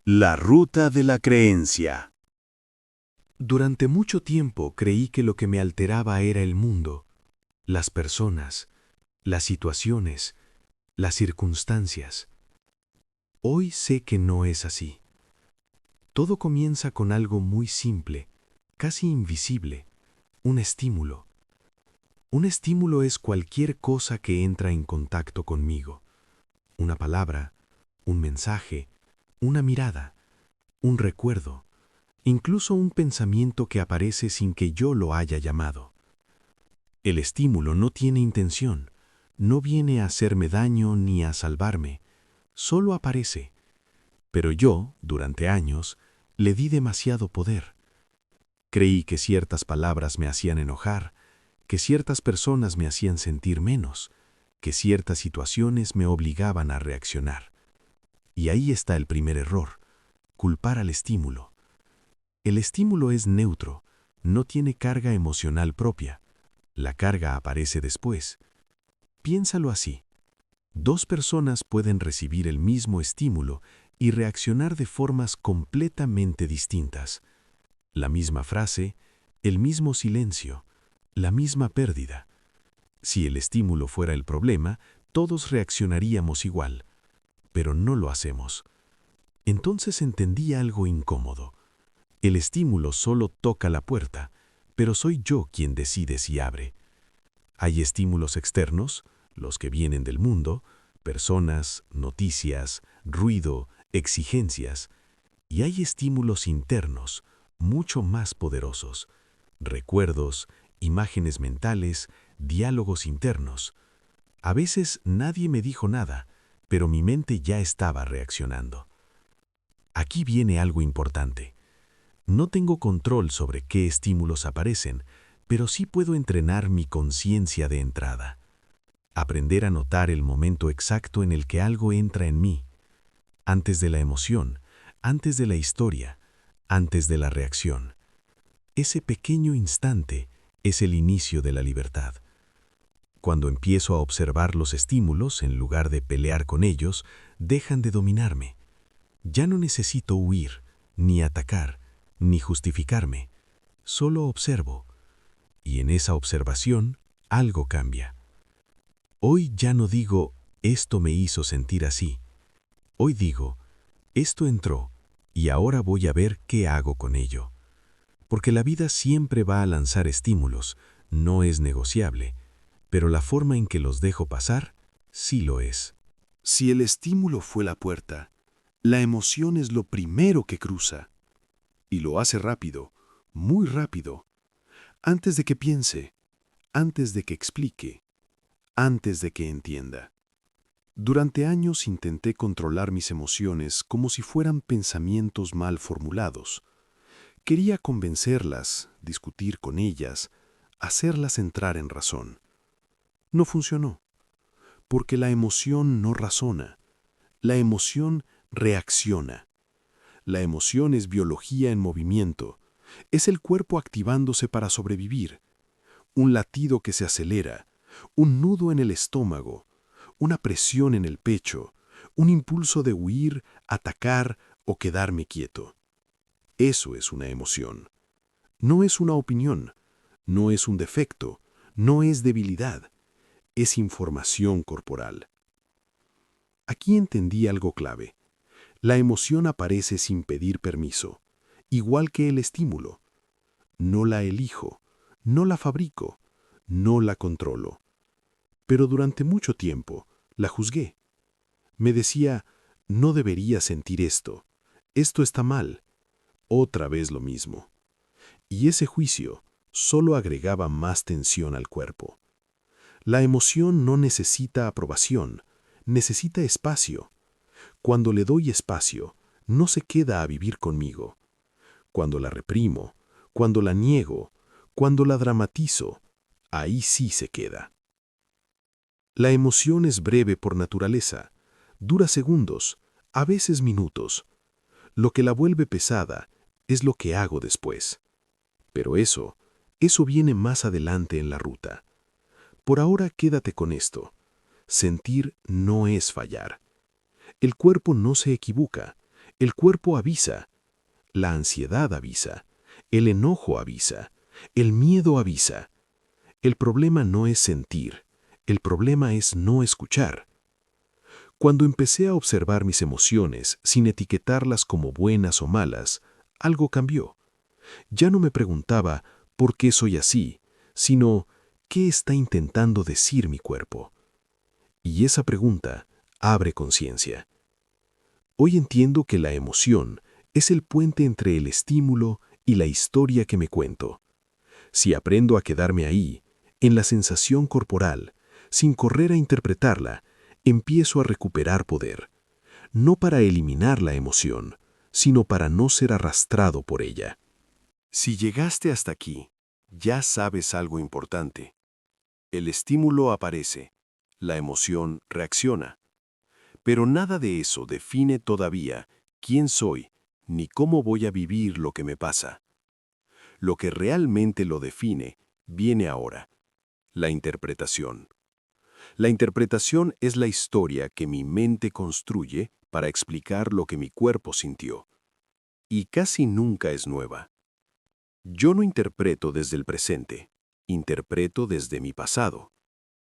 La ruta de la creencia. Durante mucho tiempo creí que lo que me alteraba era el mundo, las personas, las situaciones, las circunstancias. Hoy sé que no es así. Todo comienza con algo muy simple, casi invisible, un estímulo. Un estímulo es cualquier cosa que entra en contacto conmigo. Una palabra, un mensaje, una mirada, un recuerdo, incluso un pensamiento que aparece sin que yo lo haya llamado. El estímulo no tiene intención, no viene a hacerme daño ni a salvarme, solo aparece. Pero yo, durante años, le di demasiado poder. Creí que ciertas palabras me hacían enojar, que ciertas personas me hacían sentir menos, que ciertas situaciones me obligaban a reaccionar. Y ahí está el primer error, culpar al estímulo. El estímulo es neutro, no tiene carga emocional propia. La carga aparece después. Piénsalo así. Dos personas pueden recibir el mismo estímulo y reaccionar de formas completamente distintas. La misma frase, el mismo silencio, la misma pérdida. Si el estímulo fuera el problema, todos reaccionaríamos igual, pero no lo hacemos. Entonces entendí algo incómodo. El estímulo solo toca la puerta, pero soy yo quien decide si abre. Hay estímulos externos, los que vienen del mundo, personas, noticias, ruido, exigencias, y hay estímulos internos, mucho más poderosos, recuerdos, imágenes mentales, diálogos internos. A veces nadie me dijo nada, pero mi mente ya estaba reaccionando. Aquí viene algo importante. No tengo control sobre qué estímulos aparecen, pero sí puedo entrenar mi conciencia de entrada. Aprender a notar el momento exacto en el que algo entra en mí, antes de la emoción, antes de la historia, antes de la reacción. Ese pequeño instante es el inicio de la libertad. Cuando empiezo a observar los estímulos en lugar de pelear con ellos, dejan de dominarme. Ya no necesito huir, ni atacar, ni justificarme. Solo observo. Y en esa observación, algo cambia. Hoy ya no digo, esto me hizo sentir así. Hoy digo, esto entró, y ahora voy a ver qué hago con ello. Porque la vida siempre va a lanzar estímulos, no es negociable, pero la forma en que los dejo pasar, sí lo es. Si el estímulo fue la puerta, la emoción es lo primero que cruza. Y lo hace rápido, muy rápido. Antes de que piense, antes de que explique, antes de que entienda. Durante años intenté controlar mis emociones como si fueran pensamientos mal formulados. Quería convencerlas, discutir con ellas, hacerlas entrar en razón. No funcionó, porque la emoción no razona. La emoción reacciona. La emoción es biología en movimiento. Es el cuerpo activándose para sobrevivir. Un latido que se acelera, un nudo en el estómago, una presión en el pecho, un impulso de huir, atacar o quedarme quieto. Eso es una emoción. No es una opinión, no es un defecto, no es debilidad, es información corporal. Aquí entendí algo clave. La emoción aparece sin pedir permiso, igual que el estímulo. No la elijo, no la fabrico, no la controlo. Pero durante mucho tiempo la juzgué. Me decía, no debería sentir esto está mal, otra vez lo mismo. Y ese juicio solo agregaba más tensión al cuerpo. La emoción no necesita aprobación, necesita espacio. Cuando le doy espacio, no se queda a vivir conmigo. Cuando la reprimo, cuando la niego, cuando la dramatizo, ahí sí se queda. La emoción es breve por naturaleza, dura segundos, a veces minutos. Lo que la vuelve pesada es lo que hago después. Pero eso viene más adelante en la ruta. Por ahora quédate con esto. Sentir no es fallar. El cuerpo no se equivoca. El cuerpo avisa, la ansiedad avisa, el enojo avisa, el miedo avisa. El problema no es sentir, el problema es no escuchar. Cuando empecé a observar mis emociones sin etiquetarlas como buenas o malas, algo cambió. Ya no me preguntaba ¿por qué soy así?, sino ¿qué está intentando decir mi cuerpo? Y esa pregunta abre conciencia. Hoy entiendo que la emoción es el puente entre el estímulo y la historia que me cuento. Si aprendo a quedarme ahí, en la sensación corporal, sin correr a interpretarla, empiezo a recuperar poder. No para eliminar la emoción, sino para no ser arrastrado por ella. Si llegaste hasta aquí, ya sabes algo importante. El estímulo aparece, la emoción reacciona. Pero nada de eso define todavía quién soy ni cómo voy a vivir lo que me pasa. Lo que realmente lo define viene ahora, la interpretación. La interpretación es la historia que mi mente construye para explicar lo que mi cuerpo sintió. Y casi nunca es nueva. Yo no interpreto desde el presente, interpreto desde mi pasado,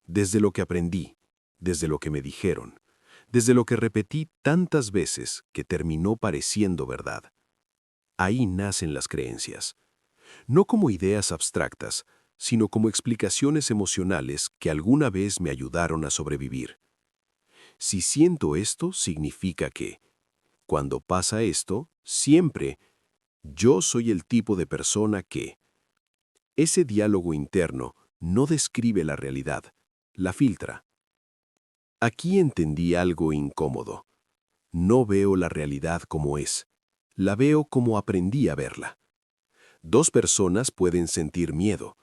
desde lo que aprendí, desde lo que me dijeron, desde lo que repetí tantas veces que terminó pareciendo verdad. Ahí nacen las creencias, no como ideas abstractas, sino como explicaciones emocionales que alguna vez me ayudaron a sobrevivir. Si siento esto, significa que, cuando pasa esto, siempre, yo soy el tipo de persona que... Ese diálogo interno no describe la realidad, la filtra. Aquí entendí algo incómodo. No veo la realidad como es, la veo como aprendí a verla. Dos personas pueden sentir miedo,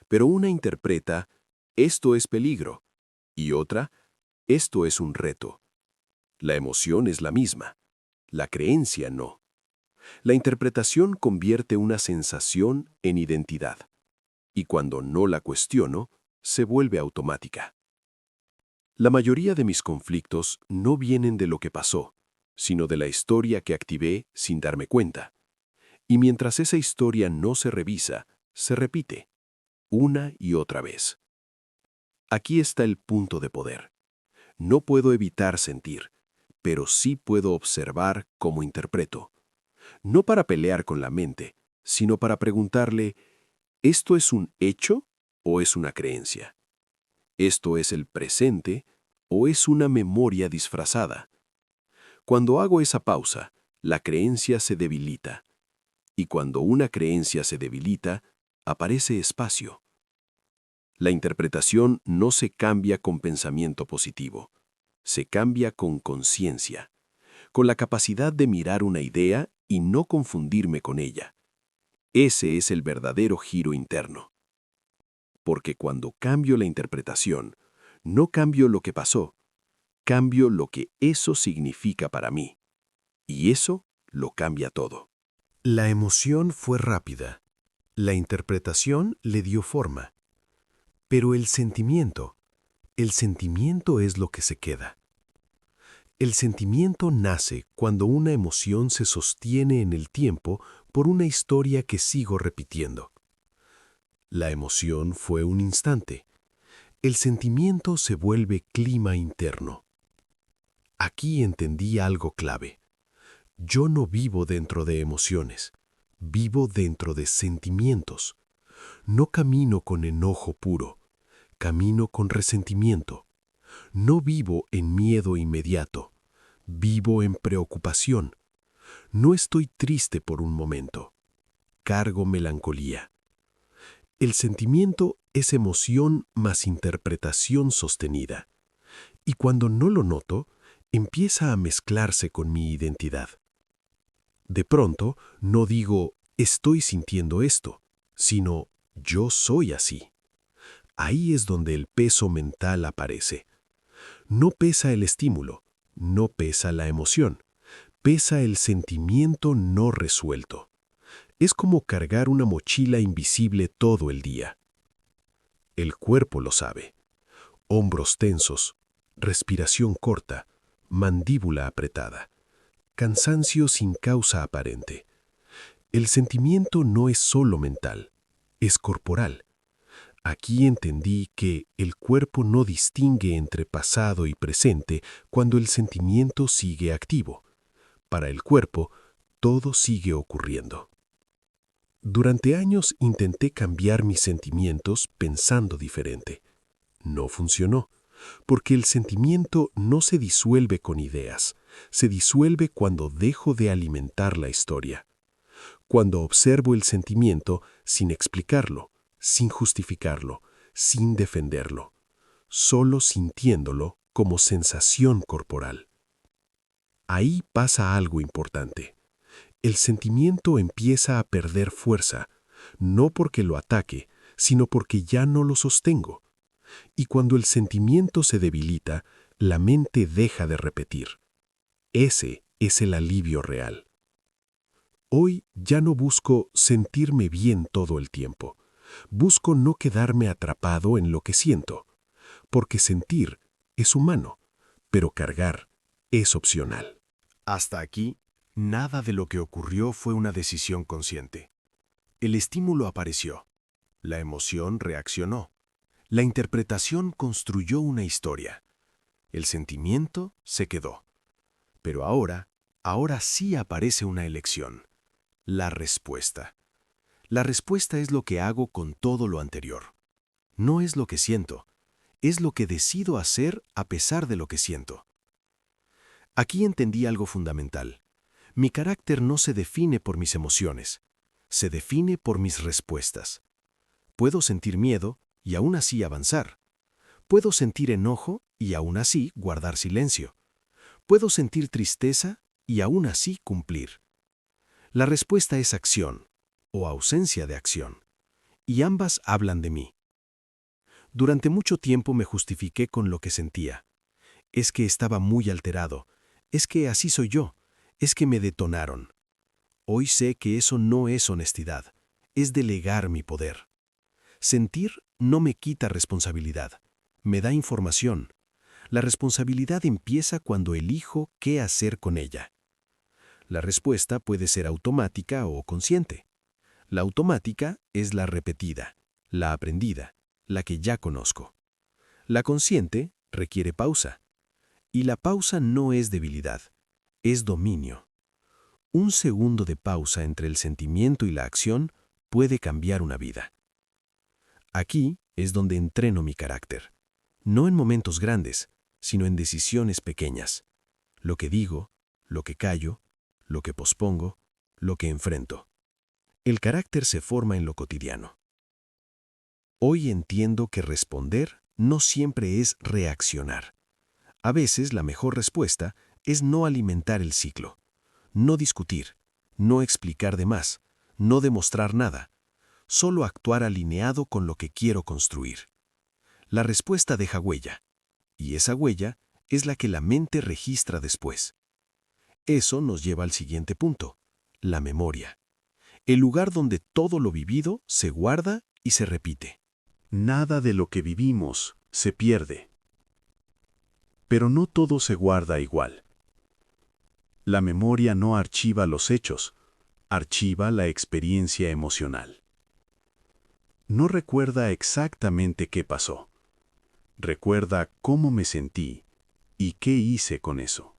pero una interpreta, esto es peligro, y otra, esto es un reto. La emoción es la misma, la creencia no. La interpretación convierte una sensación en identidad, y cuando no la cuestiono, se vuelve automática. La mayoría de mis conflictos no vienen de lo que pasó, sino de la historia que activé sin darme cuenta. Y mientras esa historia no se revisa, se repite, una y otra vez. Aquí está el punto de poder. No puedo evitar sentir, pero sí puedo observar cómo interpreto. No para pelear con la mente, sino para preguntarle, ¿esto es un hecho o es una creencia? ¿Esto es el presente o es una memoria disfrazada? Cuando hago esa pausa, la creencia se debilita. Y cuando una creencia se debilita, aparece espacio. La interpretación no se cambia con pensamiento positivo, se cambia con conciencia, con la capacidad de mirar una idea y no confundirme con ella. Ese es el verdadero giro interno. Porque cuando cambio la interpretación, no cambio lo que pasó, cambio lo que eso significa para mí. Y eso lo cambia todo. La emoción fue rápida. La interpretación le dio forma. Pero el sentimiento es lo que se queda. El sentimiento nace cuando una emoción se sostiene en el tiempo por una historia que sigo repitiendo. La emoción fue un instante. El sentimiento se vuelve clima interno. Aquí entendí algo clave. Yo no vivo dentro de emociones, vivo dentro de sentimientos. No camino con enojo puro, camino con resentimiento. No vivo en miedo inmediato, vivo en preocupación. No estoy triste por un momento, cargo melancolía. El sentimiento es emoción más interpretación sostenida. Y cuando no lo noto, empieza a mezclarse con mi identidad. De pronto, no digo, estoy sintiendo esto, sino, yo soy así. Ahí es donde el peso mental aparece. No pesa el estímulo, no pesa la emoción, pesa el sentimiento no resuelto. Es como cargar una mochila invisible todo el día. El cuerpo lo sabe. Hombros tensos, respiración corta, mandíbula apretada. cansancio sin causa aparente. El sentimiento no es solo mental, es corporal. Aquí entendí que el cuerpo no distingue entre pasado y presente cuando el sentimiento sigue activo. Para el cuerpo, todo sigue ocurriendo. Durante años intenté cambiar mis sentimientos pensando diferente. No funcionó, porque el sentimiento no se disuelve con ideas, se disuelve cuando dejo de alimentar la historia. Cuando observo el sentimiento sin explicarlo, sin justificarlo, sin defenderlo, solo sintiéndolo como sensación corporal. Ahí pasa algo importante. El sentimiento empieza a perder fuerza, no porque lo ataque, sino porque ya no lo sostengo. Y cuando el sentimiento se debilita, la mente deja de repetir. Ese es el alivio real. Hoy ya no busco sentirme bien todo el tiempo. Busco no quedarme atrapado en lo que siento, porque sentir es humano, pero cargar es opcional. Hasta aquí, nada de lo que ocurrió fue una decisión consciente. El estímulo apareció. La emoción reaccionó. La interpretación construyó una historia. El sentimiento se quedó. Pero ahora sí aparece una elección. La respuesta. La respuesta es lo que hago con todo lo anterior. No es lo que siento, es lo que decido hacer a pesar de lo que siento. Aquí entendí algo fundamental. Mi carácter no se define por mis emociones, se define por mis respuestas. Puedo sentir miedo y aún así avanzar. Puedo sentir enojo y aún así guardar silencio. Puedo sentir tristeza y aún así cumplir. La respuesta es acción o ausencia de acción, y ambas hablan de mí. Durante mucho tiempo me justifiqué con lo que sentía. Es que estaba muy alterado, es que así soy yo, es que me detonaron. Hoy sé que eso no es honestidad, es delegar mi poder. Sentir no me quita responsabilidad, me da información. La responsabilidad empieza cuando elijo qué hacer con ella. La respuesta puede ser automática o consciente. La automática es la repetida, la aprendida, la que ya conozco. La consciente requiere pausa. Y la pausa no es debilidad, es dominio. Un segundo de pausa entre el sentimiento y la acción puede cambiar una vida. Aquí es donde entreno mi carácter. No en momentos grandes, sino en decisiones pequeñas. Lo que digo, lo que callo, lo que pospongo, lo que enfrento. El carácter se forma en lo cotidiano. Hoy entiendo que responder no siempre es reaccionar. A veces la mejor respuesta es no alimentar el ciclo, no discutir, no explicar de más, no demostrar nada, solo actuar alineado con lo que quiero construir. La respuesta deja huella, y esa huella es la que la mente registra después. Eso nos lleva al siguiente punto, la memoria. El lugar donde todo lo vivido se guarda y se repite. Nada de lo que vivimos se pierde. Pero no todo se guarda igual. La memoria no archiva los hechos, archiva la experiencia emocional. No recuerda exactamente qué pasó. Recuerda cómo me sentí y qué hice con eso.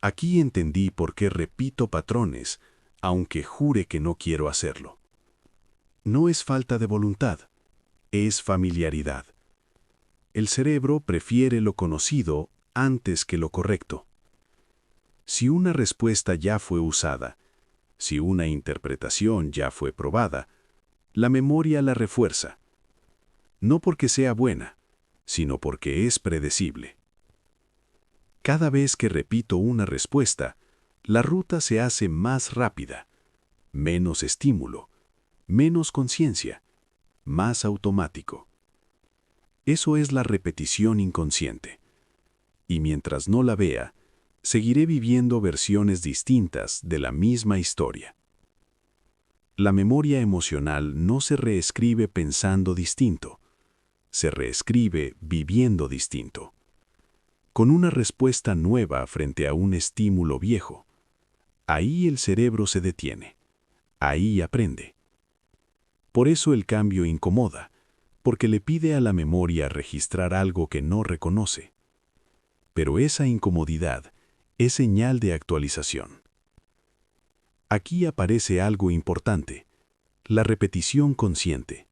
Aquí entendí por qué repito patrones, aunque jure que no quiero hacerlo. No es falta de voluntad, es familiaridad. El cerebro prefiere lo conocido antes que lo correcto. Si una respuesta ya fue usada, si una interpretación ya fue probada, la memoria la refuerza. No porque sea buena, sino porque es predecible. Cada vez que repito una respuesta, la ruta se hace más rápida, menos estímulo, menos conciencia, más automático. Eso es la repetición inconsciente. Y mientras no la vea, seguiré viviendo versiones distintas de la misma historia. La memoria emocional no se reescribe pensando distinto, se reescribe viviendo distinto. con una respuesta nueva frente a un estímulo viejo. Ahí el cerebro se detiene. Ahí aprende. Por eso el cambio incomoda, porque le pide a la memoria registrar algo que no reconoce. Pero esa incomodidad es señal de actualización. Aquí aparece algo importante, la repetición consciente.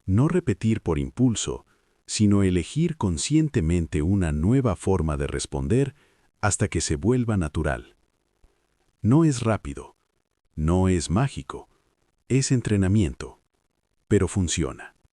No repetir por impulso, sino elegir conscientemente una nueva forma de responder hasta que se vuelva natural. No es rápido, no es mágico, es entrenamiento, pero funciona.